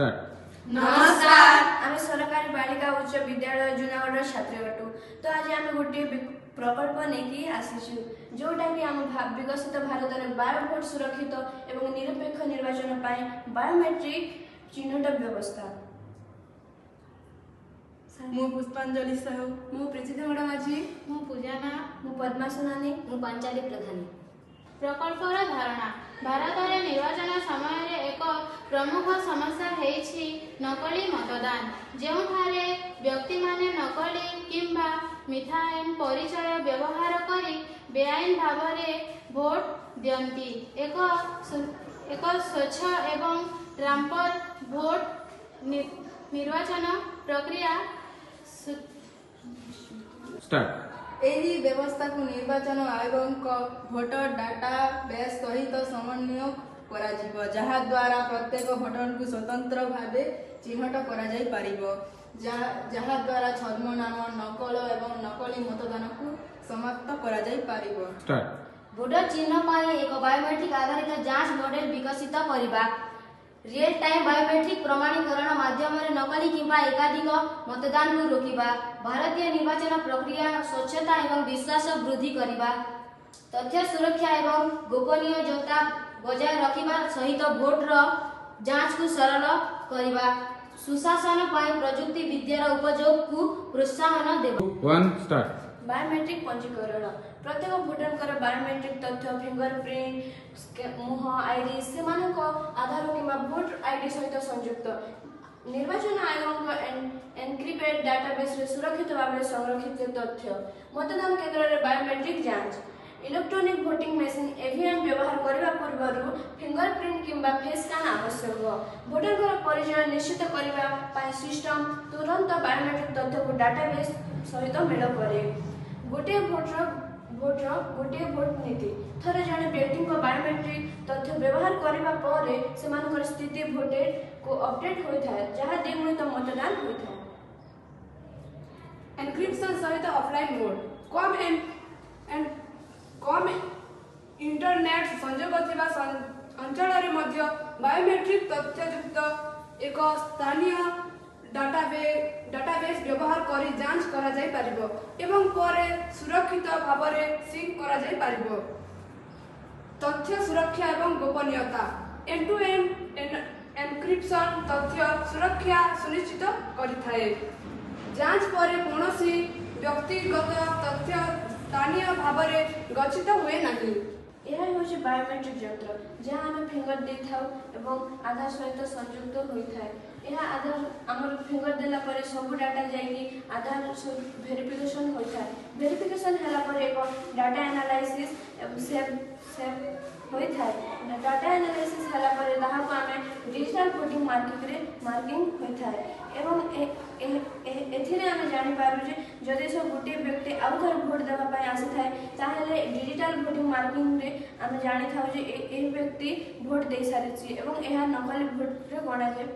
Start. नमस्कार, आम सरकारी बालिका उच्च विद्यालय जूनागढ़ छात्री अटू। तो आज आम गोटे प्रकल्प नहीं आसीचु जोटा कि आम विकसित भारत में बायोभोट सुरक्षित एवं निरपेक्ष निर्वाचन पर बायोमेट्रिक चिन्हट व्यवस्था। मु पुष्पांजलि साहू, मु प्रीति माझी, मु पूजना, मु पद्मा सुनानी, मु पांचाली प्रधानी। प्रकल्पर धारणा भारत में निर्वाचन समय एक प्रमुख समस्या है नकली मतदान, जोठारे व्यक्ति माने नकली किंबा मिथ्या परिचय व्यवहार करी बेआईन भाव में भोट दियंती। एक स्वच्छ एवं ट्रांपर भोट निर्वाचन प्रक्रिया स्टार्ट। एही व्यवस्था को निर्वाचन आयोग भोटर डाटा बेस सहित समन्वय कराजिबो, जहा द्वारा प्रत्येक भोटर को स्वतंत्र भावे चिन्हट करा जाई पारिबो, जहा द्वारा छद्म नाम नकल एवं नकली मतदान को समाप्त करा जाई पारिबो। स्टार्ट। भोटर चिन्ह पाई एक बायोमेट्रिक आधारित जांच मॉडल विकसित करिबा, रियल टाइम बायोमेट्रिक प्रमाणीकरण माध्यम नकली किंबा एकाधिक मतदान को रोकिबा, भारतीय निर्वाचन प्रक्रिया स्वच्छता एवं विश्वास वृद्धि करिबा, तथ्य सुरक्षा एवं गोपनीयता बजाय रखिबा सहित भोटर जांच को सरल करिबा, सुशासन पाई प्रजुक्ति विद्यार उपयोग को प्रोत्साहन देबा। 1 स्टार्ट। बायोमेट्रिक पंजीकरण प्रत्येक भोटर बायोमेट्रिक तथ्य फिंगरप्रिंट मुह आईडी से आधार कि भोट आईडी सहित संयुक्त निर्वाचन आयोग एनक्रिप्टेड डाटाबेस सुरक्षित भाव में संरक्षित तथ्य मतदान केन्द्र में बायोमेट्रिक जांच इलेक्ट्रॉनिक वोटिंग मशीन ईवीएम व्यवहार करने पूर्व फिंगरप्रिंट किंबा फेस स्कैन आवश्यक भोटर परिचय निश्चित करने सिस्टम तुरंत बायोमेट्रिक तथ्य को डाटाबेस सहित मेल करे। गोटे गोटे भोट नीति थरे जड़े व्यक्ति बायोमेट्रिक तथ्य व्यवहार करने पर स्थिति भोटेड को अपडेट होता है जहाँ द्विगुणित मतदान होता है। एनक्रिप्शन सहित ऑफलाइन वोट कम इंटरनेट संयोग थिबा अंचल बायोमेट्रिक तथ्ययुक्त एक स्थानीय डाटाबेस व्यवहार करी जांच करा जाई पारिबो एवं परे सुरक्षित भाव में सिंक करा जाई पारिबो। तथ्य सुरक्षा एवं गोपनीयता एंड टू एंड एनक्रिप्शन तथ्य सुरक्षा सुनिश्चित करिथाए, जांच परे कोनोसी व्यक्तिगत तथ्य स्थानीय भाव में गच्छित हुए नहीं। यह हूँ बायोमेट्रिक यंत्र जहाँ आम फिंगर दे था आधार सहित संयुक्त होता है। यह आधार आम फिंगर देला परे सब डाटा जाइए आधार वेरिफिकेशन होता है। वेरिफिकेशन है एक डाटा एनालाइसिस सेव होता है। डाटा एनालाइसिस है आम डिजिटल वोटिंग मार्किंग होता है एवं एथिरे आम जानीपारे जदि सब गोटे व्यक्ति आउ थे भोट देवाई आसी थाए डिजिटल वोटिंग मार्किंग रे आम जानी था व्यक्ति भोट दे सारी नकली भोट गणा जाए।